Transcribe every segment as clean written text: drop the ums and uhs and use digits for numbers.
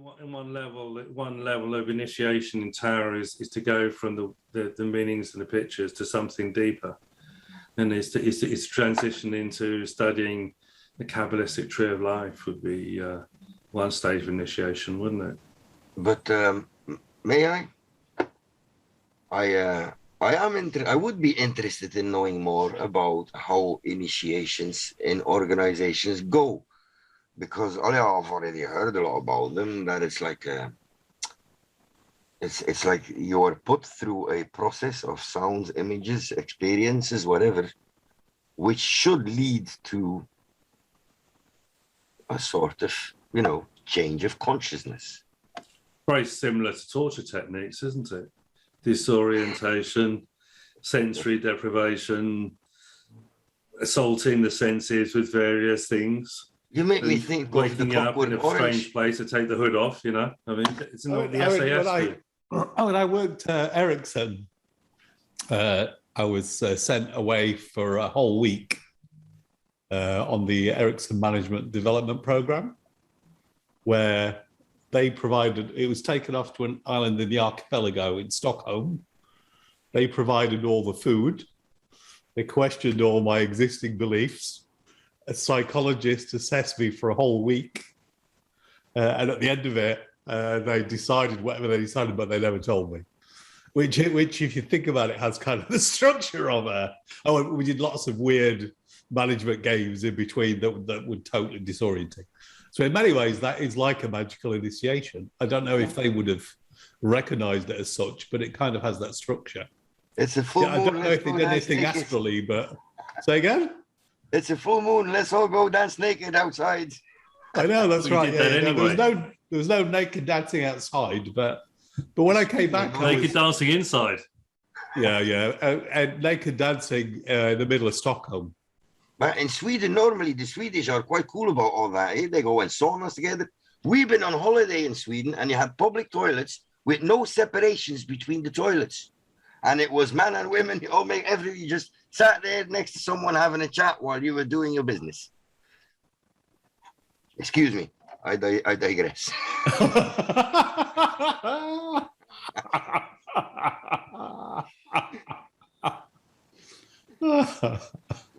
one level of initiation in tarot is to go from the meanings and the pictures to something deeper, and is to transition into studying the Kabbalistic tree of life would be one stage of initiation, wouldn't it? But may I? I would be interested in knowing more about how initiations in organizations go, because I've already heard a lot about them. That it's like it's like you are put through a process of sounds, images, experiences, whatever, which should lead to a sort of, you know, change of consciousness. Very similar to torture techniques, isn't it? Disorientation, sensory deprivation, assaulting the senses with various things. You make me think of the waking up in a Orange. Strange place to take the hood off, you know. I mean, it's not the SAS. When I worked at Ericsson, I was sent away for a whole week on the Ericsson Management Development Program, where they provided, it was taken off to an island in the archipelago in Stockholm. They provided all the food. They questioned all my existing beliefs. A psychologist assessed me for a whole week. And at the end of it, they decided whatever they decided, but they never told me. Which, if you think about it, has kind of the structure of we did lots of weird management games in between that would totally disorient. So in many ways, that is like a magical initiation. I don't know if they would have recognized it as such, but it kind of has that structure. It's a full moon. I don't know if they did anything astrally, but say again? It's a full moon. Let's all go dance naked outside. I know, that's right. Did that anyway. There was no naked dancing outside, but when I came back, naked dancing inside. Yeah, and naked dancing in the middle of Stockholm. But in Sweden, normally the Swedish are quite cool about all that. Eh? They go in saunas together. We've been on holiday in Sweden, and you had public toilets with no separations between the toilets. And it was men and women, you just sat there next to someone having a chat while you were doing your business. Excuse me, I digress.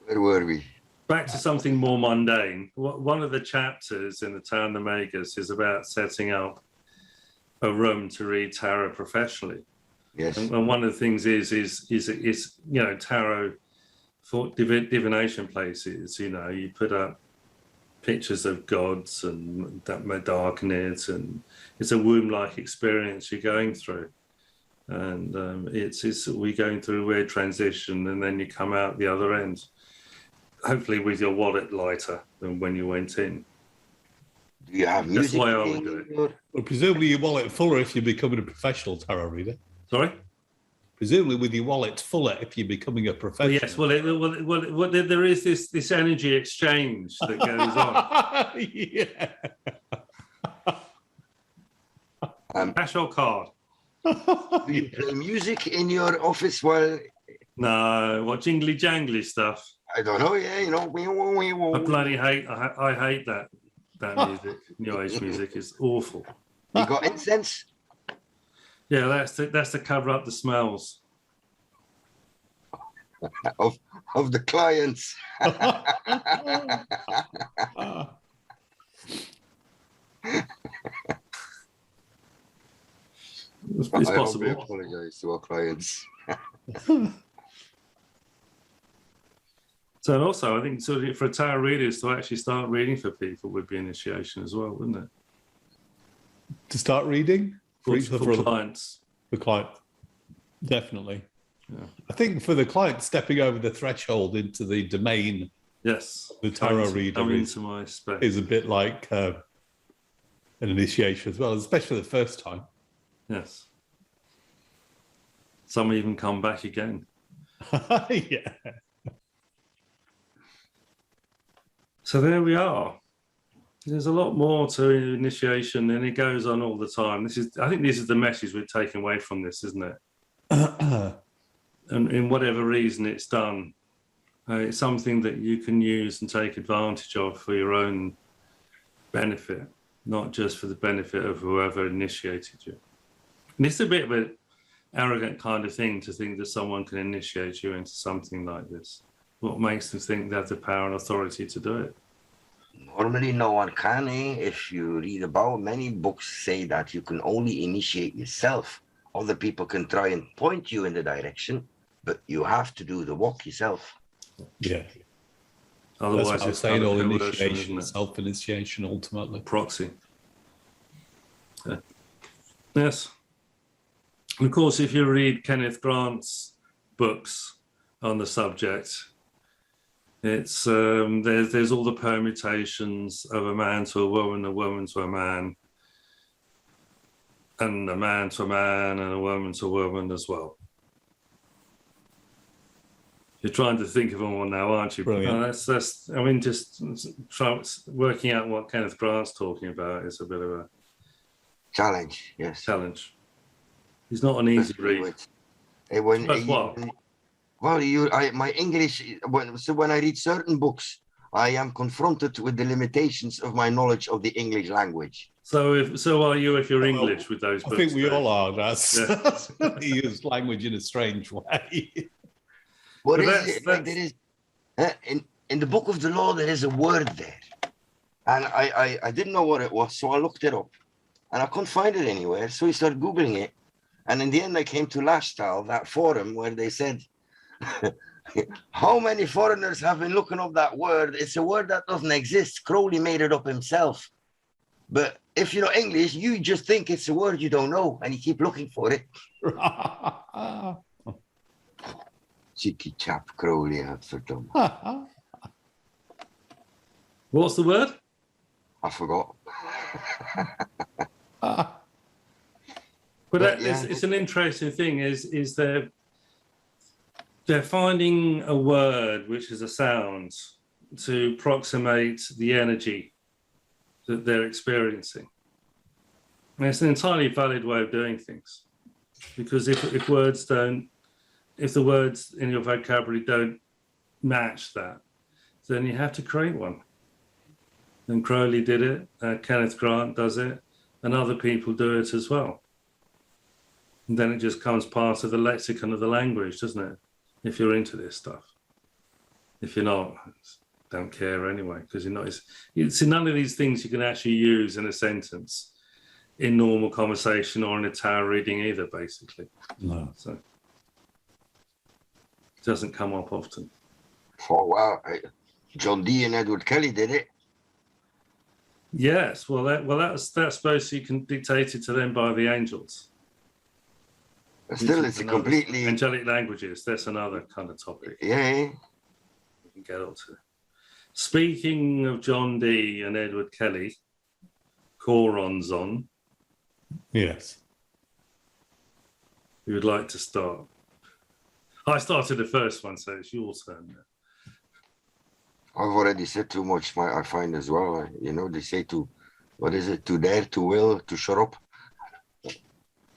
Where were we? Back to something more mundane. One of the chapters in the Tarot Omegas is about setting up a room to read tarot professionally. Yes. And one of the things is you know, tarot for divination places. You know, you put up pictures of gods and that darkness, and it's a womb-like experience you're going through. And we're going through a weird transition, and then you come out the other end, hopefully with your wallet lighter than when you went in. Do you have music? That's the way I would do it. Well, presumably your wallet fuller if you're becoming a professional tarot reader. Sorry? Presumably with your wallet fuller if you're becoming a professional. Well, yes. There is this energy exchange that goes on. Yeah. Cash or card? Do you play music in your office while? No, what jingly jangly stuff? I don't know. Yeah, you know. I bloody hate. I hate that music. New age music is awful. You got incense? Yeah, that's to cover up the smells of the clients. It's possible. I apologize to our clients. So also, I think for tarot readers to actually start reading for people would be initiation as well, wouldn't it? To start reading? For clients. The client, definitely. Yeah. I think for the client, stepping over the threshold into the domain, yes, the tarot reader is a bit like an initiation as well, especially the first time. Yes. Some even come back again. Yeah. So there we are. There's a lot more to initiation, and it goes on all the time. I think this is the message we're taking away from this, isn't it? And in whatever reason it's done, it's something that you can use and take advantage of for your own benefit. not just for the benefit of whoever initiated you. And it's a bit of an arrogant kind of thing to think that someone can initiate you into something like this. What makes them think they have the power and authority to do it? Normally, no one can. If you read about, many books say that you can only initiate yourself. Other people can try and point you in the direction, but you have to do the walk yourself. Yeah. Otherwise, that's what I'm it's saying, kind of all coercion, initiation, isn't it? self-initiation, ultimately. Proxy. Yeah. Yes. And of course, if you read Kenneth Grant's books on the subject, it's there's all the permutations of a man to a woman to a man, and a man to a man, and a woman to a woman as well. You're trying to think of them all now, aren't you? Brilliant. That's. I mean, just working out what Kenneth Grant's talking about is a bit of a Challenge, yes. challenge. He's not an easy read. My English, when I read certain books, I am confronted with the limitations of my knowledge of the English language. So are you if you're English with those books? I think we Dave? all are. That's Yeah. he used language in a strange way. What But is it? Like there is in the book of the law, there is a word there, and I didn't know what it was, so I looked it up, and I couldn't find it anywhere. So I started googling it, and in the end, I came to Lashtal, that forum where they said, "How many foreigners have been looking up that word? It's a word that doesn't exist. Crowley made it up himself." But if you know English, you just think it's a word you don't know, and you keep looking for it. Cheeky chap, Crowley, verdomme. What's the word? I forgot. But yeah. it's an interesting thing. Is they're finding a word which is a sound to approximate the energy that they're experiencing. And it's an entirely valid way of doing things, because if the words in your vocabulary don't match that, then you have to create one. And Crowley did it, Kenneth Grant does it, and other people do it as well. And then it just comes part of the lexicon of the language, doesn't it? If you're into this stuff. If you're not, don't care anyway, because you're not. It's none of these things you can actually use in a sentence in normal conversation or in a tarot reading either, basically. No. So it doesn't come up often. Oh, wow. John Dee and Edward Kelly did it. Yes, that's supposed to be dictated to them by the angels. But still, it's a completely... Angelic languages, that's another kind of topic. Yeah. We can get on to. Speaking of John Dee and Edward Kelly, Choronzon. Yes. We would like to start. I started the first one, so it's your turn now. I've already said too much, I find as well. They say to dare, to will, to shut up.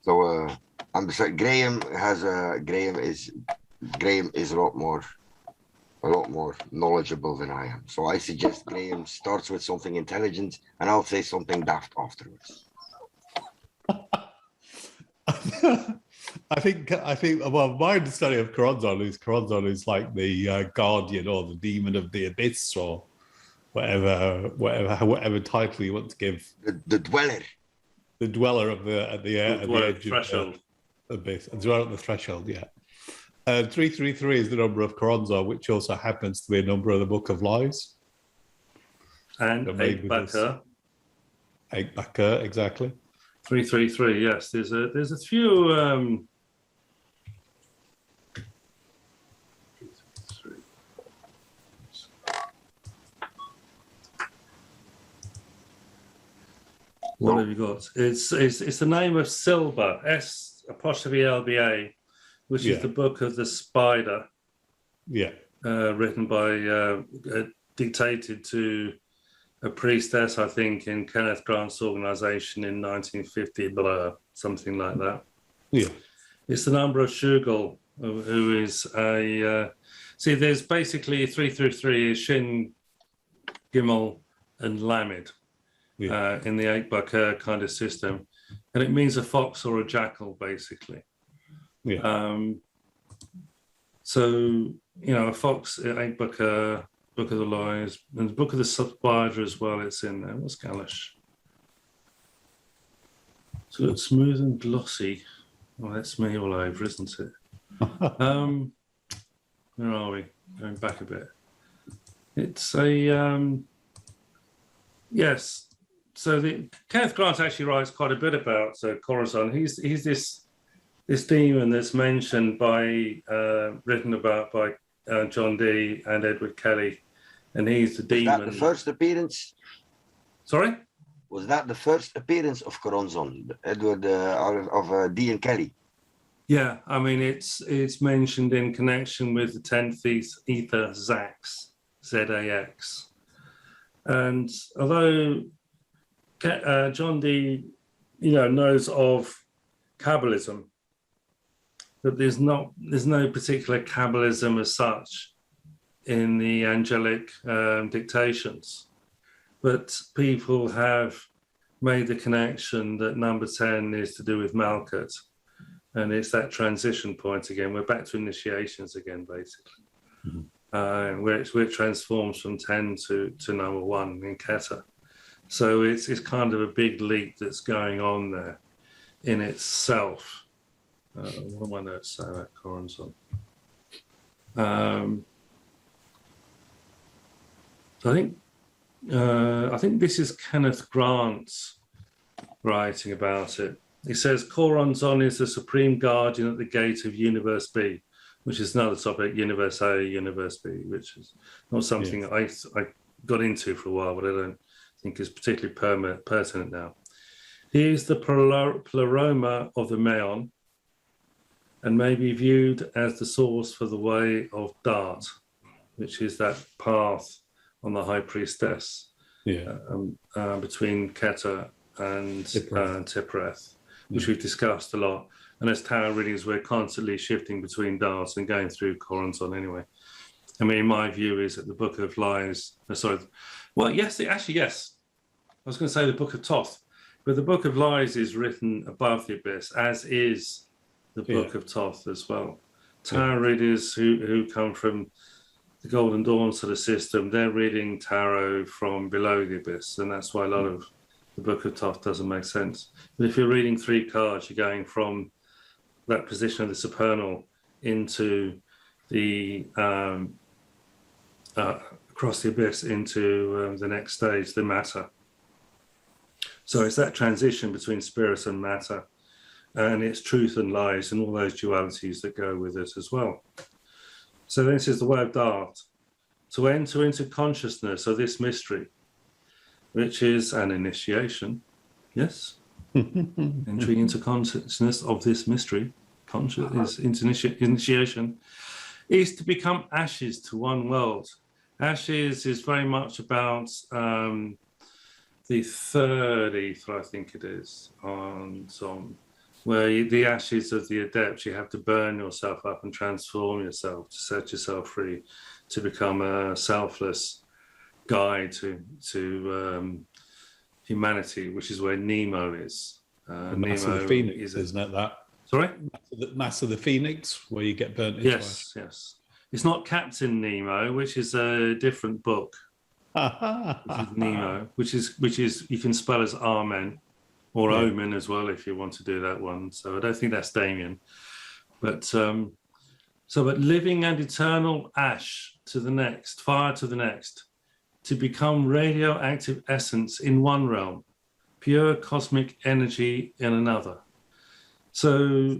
So I'm sorry, Graham is a lot more knowledgeable than I am. So I suggest Graham starts with something intelligent, and I'll say something daft afterwards. I think. Well, my understanding of Choronzon is like the guardian or the demon of the abyss, or whatever title you want to give. The dweller. The dweller of the edge threshold. Of abyss. The dweller at the threshold. Yeah. 333 is the number of Choronzon, which also happens to be a number of the Book of Lies. And eight backer, exactly. 333. Yes, there's a few. What have you got? It's the name of Silba, S''LBA, which is the book of the spider. Yeah. Written by, dictated to a priestess, I think, in Kenneth Grant's organization in 1950, something like that. Yeah. It's the number of Shugal, who is a... see, there's basically 333 is Shin, Gimel, and Lamed. in the 8x kind of system. And it means a fox or a jackal, basically. Yeah. So, you know, a fox, 8x, Book of the Lies, and the Book of the Spider as well, it's in there. What's Galish? So it's smooth and glossy. Oh, that's me all over, isn't it? Where are we? Going back a bit. It's a yes. So Kenneth Grant actually writes quite a bit about Choronzon. He's this demon that's mentioned written about by John Dee and Edward Kelly, and he's the demon. Was that the first appearance? Sorry. Was that the first appearance of Choronzon, Edward of Dee and Kelly? Yeah, I mean it's mentioned in connection with the 10th Aethyr ZAX, ZAX, and although John Dee, knows of Kabbalism, but there's no particular Kabbalism as such in the angelic dictations. But people have made the connection that number 10 is to do with Malkuth. And it's that transition point again. We're back to initiations again, basically. Mm-hmm. Where it transforms from 10 to number 1 in Keter. So it's kind of a big leap that's going on there in itself. What do my notes say about Choronzon? I think this is Kenneth Grant writing about it. He says Choronzon is the supreme guardian at the gate of Universe B, which is another topic, Universe A, Universe B, which is not something I got into for a while, but I don't think is particularly pertinent now. He is the pleroma of the Meon and may be viewed as the source for the way of Dart, which is that path on the High Priestess between Keter and Tiphareth, which we've discussed a lot. And as tarot readings, we're constantly shifting between darts and going through Choronzon anyway. I mean, my view is that the Book of Lies, yes. I was going to say the Book of Thoth, but the Book of Lies is written above the Abyss, as is the Book of Thoth as well. Tarot readers who come from the Golden Dawn sort of system, they're reading tarot from below the Abyss, and that's why a lot of the Book of Thoth doesn't make sense. But if you're reading 3 cards, you're going from that position of the supernal into the across the Abyss into the next stage, the matter. So it's that transition between spirit and matter, and it's truth and lies and all those dualities that go with it as well. So this is the way of Dart, to enter into consciousness of this mystery, which is an initiation. Yes, entering into consciousness of this mystery, initiation, is to become ashes to one world. Ashes is very much about the 3rd Aether, I think it is, on where the ashes of the adept, you have to burn yourself up and transform yourself to set yourself free, to become a selfless guide to humanity, which is where Nemo is. Mass of the Phoenix, isn't it that? Sorry? Mass of the Phoenix, where you get burnt. Yes. It's not Captain Nemo, which is a different book. Which is Nemo, which is you can spell as Amen or Omen as well if you want to do that one. So I don't think that's Damien, but living and eternal ash to the next, fire to the next, to become radioactive essence in one realm, pure cosmic energy in another. So,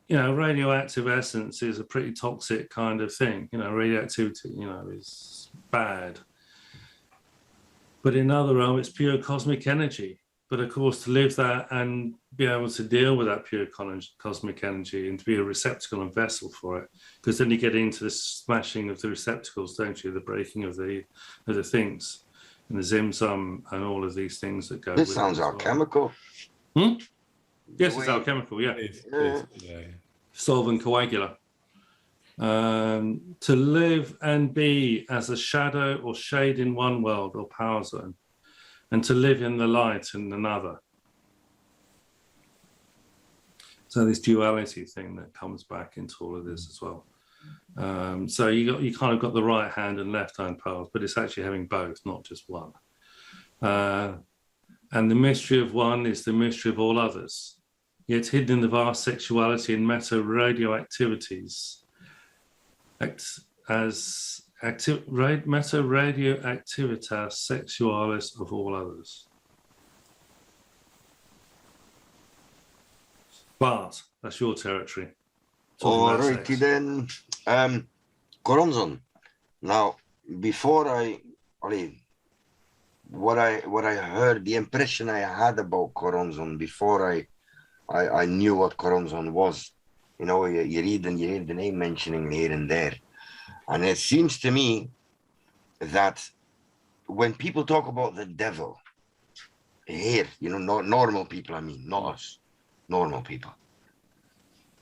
radioactive essence is a pretty toxic kind of thing. Radioactivity, is bad. But in another realm, it's pure cosmic energy. But of course, to live that and be able to deal with that pure cosmic energy and to be a receptacle and vessel for it, because then you get into the smashing of the receptacles, don't you? The breaking of the things, and the zim-zum and all of these things that go. This sounds alchemical. Yes, it's alchemical. Yeah, solvent coagula. To live and be as a shadow or shade in one world or power zone, and to live in the light in another. So this duality thing that comes back into all of this as well. So you kind of got the right hand and left hand path, but it's actually having both, not just one. And the mystery of one is the mystery of all others. Yet hidden in the vast sexuality and meta radioactivities, meta radioactivitas sexualis of all others. Bart, that's your territory. Alrighty then. Choronzon. Now, before what I heard, the impression I had about Choronzon before I knew what Choronzon was. You know, you read and you hear the name mentioning here and there. And it seems to me that when people talk about the devil, here, you know, not normal people, I mean, not us, normal people,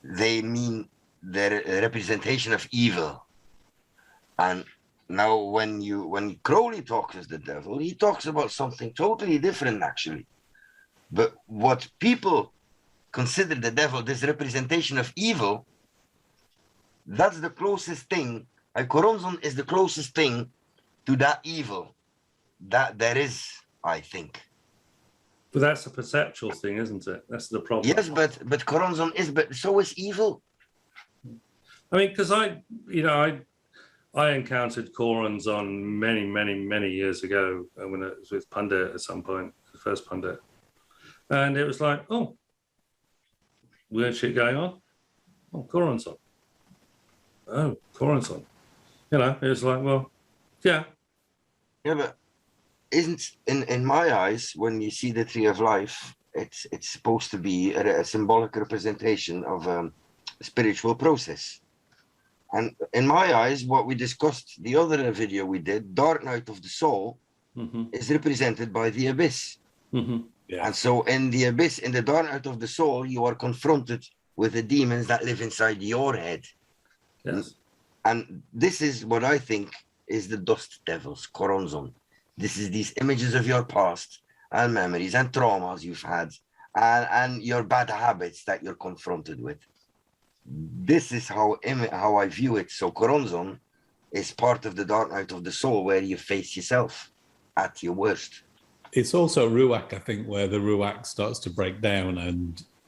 they mean the representation of evil. And now when Crowley talks as the devil, he talks about something totally different, actually. But what people consider the devil, this representation of evil, that's the closest thing. Choronzon is the closest thing to that evil that there is, I think. But that's a perceptual thing, isn't it? That's the problem. Yes, but Choronzon is, but so is evil. I mean, because I encountered Choronzon many years ago when it was with Pundit at some point, the first Pundit, and it was like, oh, weird shit going on. Oh, Choronzon. Oh, Choronzon. You know, it was like, well, yeah. Yeah, but isn't in my eyes, when you see the Tree of Life, it's supposed to be a symbolic representation of a spiritual process. And in my eyes, what we discussed the other video we did, Dark Night of the Soul, is represented by the abyss. Yeah. And so in the abyss, in the Dark Night of the Soul, you are confronted with the demons that live inside your head. Yes. And this is what I think is the dust devils, Choronzon. This is these images of your past and memories and traumas you've had and your bad habits that you're confronted with. This is how I view it. So Choronzon is part of the Dark Night of the Soul, where you face yourself at your worst. It's also Ruach, I think, where the Ruach starts to break down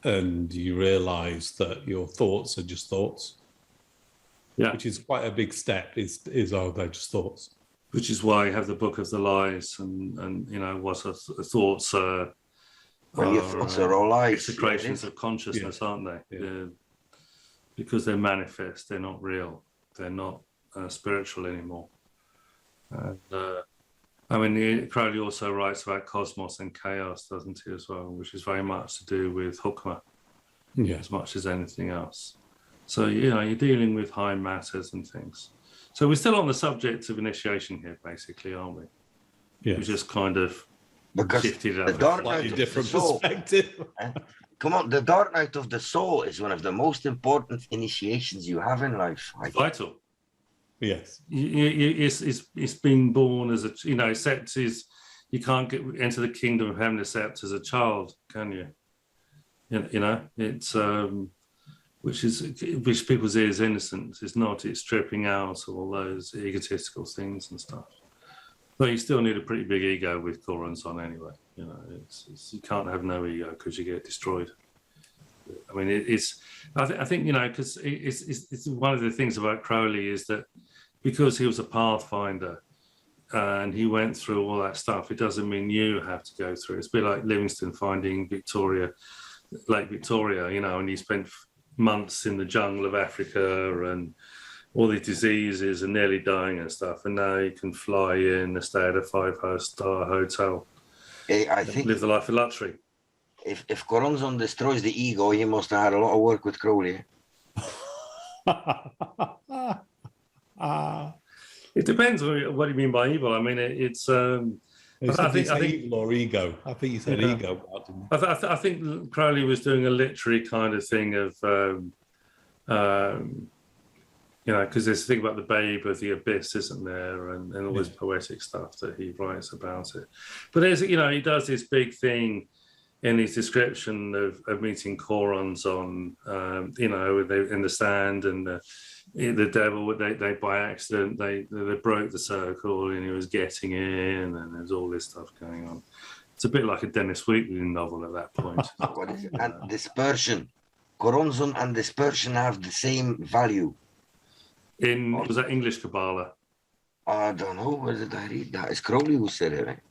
and you realise that your thoughts are just thoughts. Yeah. Which is quite a big step, is they're just thoughts. Which is why you have the Book of the Lies and you know, what are thoughts are... Well, your thoughts are all lies. Secretions of consciousness, aren't they? Yeah. Because they're manifest, they're not real. They're not spiritual anymore. And I mean, Crowley also writes about cosmos and chaos, doesn't he, as well, which is very much to do with Hukma, as much as anything else. So, you know, you're dealing with high matters and things. So we're still on the subject of initiation here, basically, aren't we? Yeah. We just kind of shifted it up. Slightly different perspective. Come on, the Dark Night of the Soul is one of the most important initiations you have in life. Vital. Yes. It's being born as a, you know, except you can't enter the kingdom of heaven except as a child, can you? You know, it's which people see as innocence. It's not. It's stripping out all those egotistical things and stuff. But you still need a pretty big ego with Choronzon anyway. You know, you can't have no ego because you get destroyed. I mean, I think you know, because it's one of the things about Crowley is that because he was a pathfinder and he went through all that stuff, it doesn't mean you have to go through it. It's a bit like Livingstone finding Lake Victoria, you know, and he spent months in the jungle of Africa and all the diseases and nearly dying and stuff, and now you can fly in and stay at a 5-star hotel. I think live the life of luxury. If Choronzon destroys the ego, he must have had a lot of work with Crowley. It depends on what you mean by evil. I mean, I think evil or ego. I think you said ego. I think Crowley was doing a literary kind of thing of, you know, because there's a thing about the babe of the abyss, isn't there, and all this poetic stuff that he writes about it. But there's, you know, he does this big thing in his description of meeting Choronzon, you know, in the sand, and the devil, they by accident they broke the circle, and he was getting in, and there's all this stuff going on. It's a bit like a Dennis Wheatley novel at that point. What is it? And dispersion. Choronzon and dispersion have the same value. Was that English Kabbalah? I don't know. Where did I read that? It's Crowley who said it, right?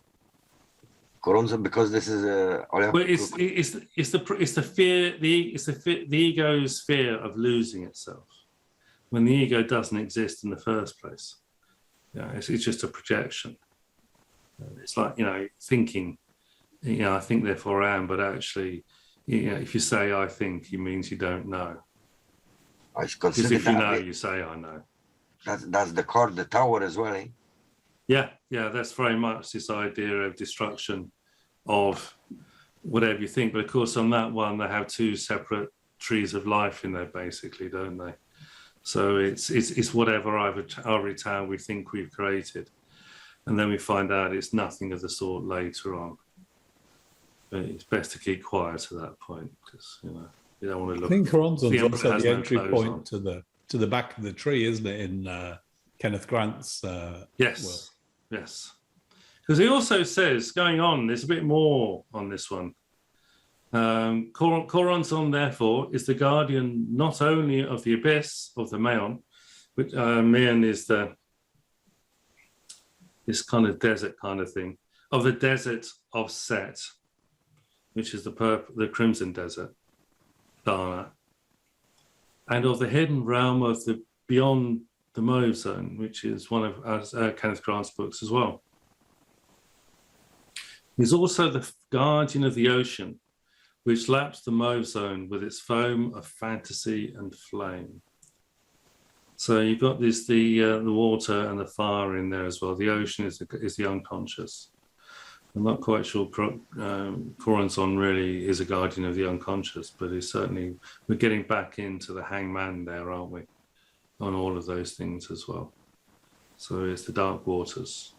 Choronzon, because this is a. But it's the fear, the ego's fear of losing itself, when the ego doesn't exist in the first place. Yeah, it's just a projection. It's like, you know, thinking, you know, I think therefore I am, but actually, you know, if you say I think, it means you don't know. I Because consider if you that. know, you say I know. That's the card, the tower as well, eh? Yeah, that's very much this idea of destruction of whatever you think. But of course, on that one, they have two separate trees of life in there, basically, don't they? So it's whatever ivory tower we think we've created, and then we find out it's nothing of the sort later on. But it's best to keep quiet at that point, because, you know, you don't want to look. I think Choronzon's also has the no entry clothes point on. to the back of the tree, isn't it? In Kenneth Grant's Yes, yes. Because he also says, going on, there's a bit more on this one. Choronzon, therefore, is the guardian not only of the abyss of the Mayon, which Mayon is this kind of desert kind of thing, of the desert of Set, which is the Crimson Desert, Dana, and of the hidden realm of the beyond the Mauve Zone, which is one of Kenneth Grant's books as well. He's also the guardian of the ocean, which laps the Mauve Zone with its foam of fantasy and flame. So you've got the water and the fire in there as well. The ocean is the unconscious. I'm not quite sure Choronzon really is a guardian of the unconscious, but he's certainly, we're getting back into the hangman there, aren't we? On all of those things as well. So it's the dark waters.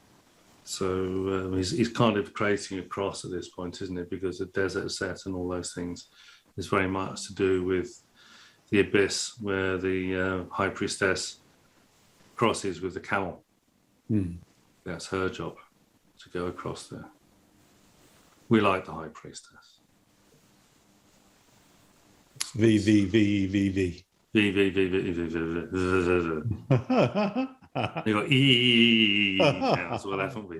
So he's kind of creating a cross at this point, isn't it? Because the desert set and all those things is very much to do with the abyss, where the high priestess crosses with the camel. That's her job, to go across there. We like the high priestess. V. You got E now as well, haven't we?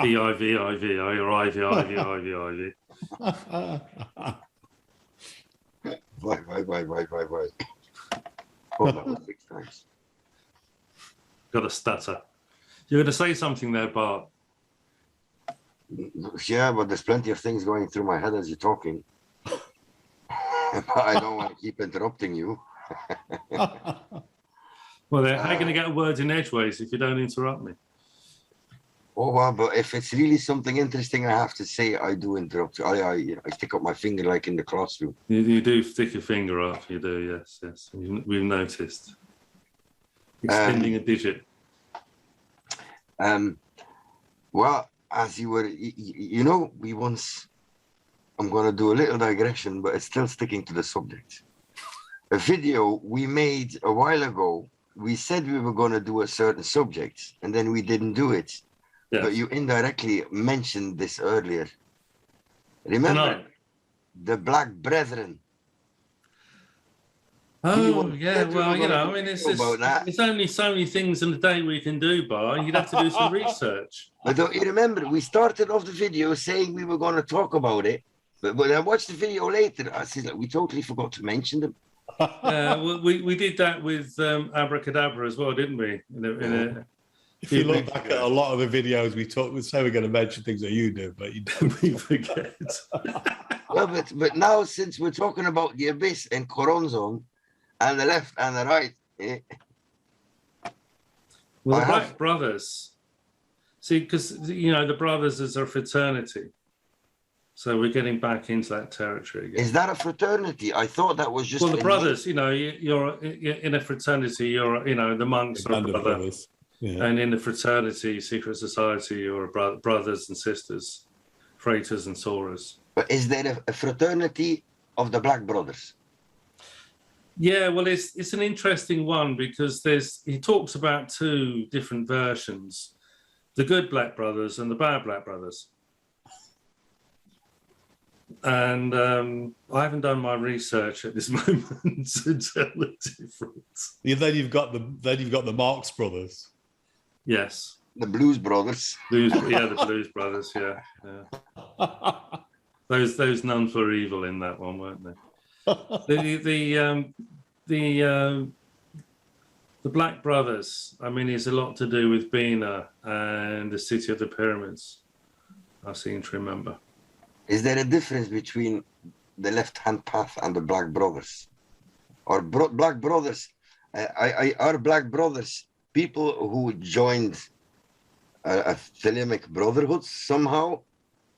E-I-V-I-V, or I-V-I-V-I-V-I-V. Why? Oh, that was 6 times. Got a stutter. You're going to say something there, Bart. Yeah, but there's plenty of things going through my head as you're talking. I don't want to keep interrupting you. Well, how are you going to get words in edgeways if you don't interrupt me? Oh, well, but if it's really something interesting I have to say, I do interrupt you. I stick up my finger like in the classroom. You do stick your finger up, you do, yes. We've noticed. Extending a digit. Well, as you were, you know, we once, I'm going to do a little digression, but it's still sticking to the subject. A video we made a while ago, we said we were going to do a certain subject, and then we didn't do it. Yes. But you indirectly mentioned this earlier. Remember? The Black Brethren. Oh, yeah, well, you know, I mean, it's only so many things in a day we can do, Bar. You'd have to do some research. But don't you remember, we started off the video saying we were going to talk about it, but when I watched the video later, I said, we totally forgot to mention them. Well, we did that with Abracadabra as well, didn't we? If you look back at a lot of the videos we say we're going to mention things that you do, but you don't we forget. Well, but now, since we're talking about the abyss and Choronzon, and the left and the right. Well, the Black Brothers. See, because, you know, the brothers is a fraternity. So we're getting back into that territory again. Is that a fraternity? I thought that was just. Well, the brothers, you know, you're in a fraternity. You're, you know, the monks are a brother, brothers. Yeah. and in the fraternity, secret society, you're brothers and sisters, freighters and soarers. But is there a fraternity of the Black Brothers? Yeah, well, it's an interesting one because he talks about two different versions: the good Black Brothers and the bad Black Brothers. And I haven't done my research at this moment to tell the difference. Yeah, then you've got the Marx Brothers. Yes, The Blues Brothers. the Blues Brothers. Yeah. Those nuns were evil in that one, weren't they? The Black Brothers. I mean, it's a lot to do with Bina and the City of the Pyramids. I seem to remember. Is there a difference between the left-hand path and the Black Brothers? Or Black Brothers, are Black Brothers people who joined a Thelemic Brotherhood somehow,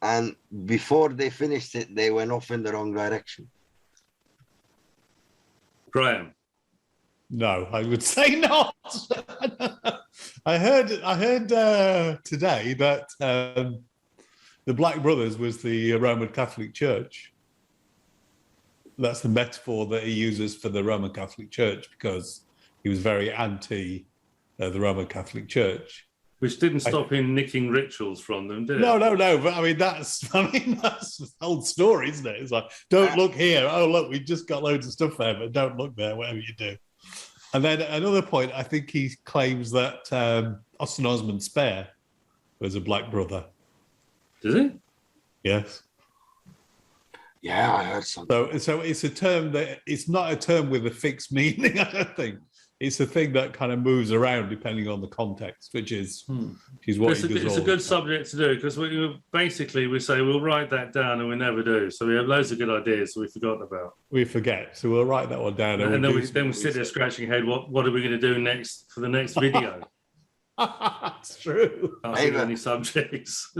and before they finished it, they went off in the wrong direction? Graham? No, I would say not. I heard today that the Black Brothers was the Roman Catholic Church. That's the metaphor that he uses for the Roman Catholic Church, because he was very anti the Roman Catholic Church. Which didn't stop him nicking rituals from them, did it? No. But I mean, that's the whole story, isn't it? It's like, don't look here. Oh, look, we just got loads of stuff there, but don't look there, whatever you do. And then another point, I think he claims that Austin Osman Spare was a Black Brother. Does he? Yes. Yeah, I heard something. So it's a term that it's not a term with a fixed meaning, I don't think. It's a thing that kind of moves around depending on the context, which is what he does. It's a good subject to do, because we say we'll write that down and we never do. So we have loads of good ideas that we've forgotten about. We forget, so we'll write that one down. And then we sit there scratching our head. What are we going to do next for the next video? It's true. Can't think of any subjects.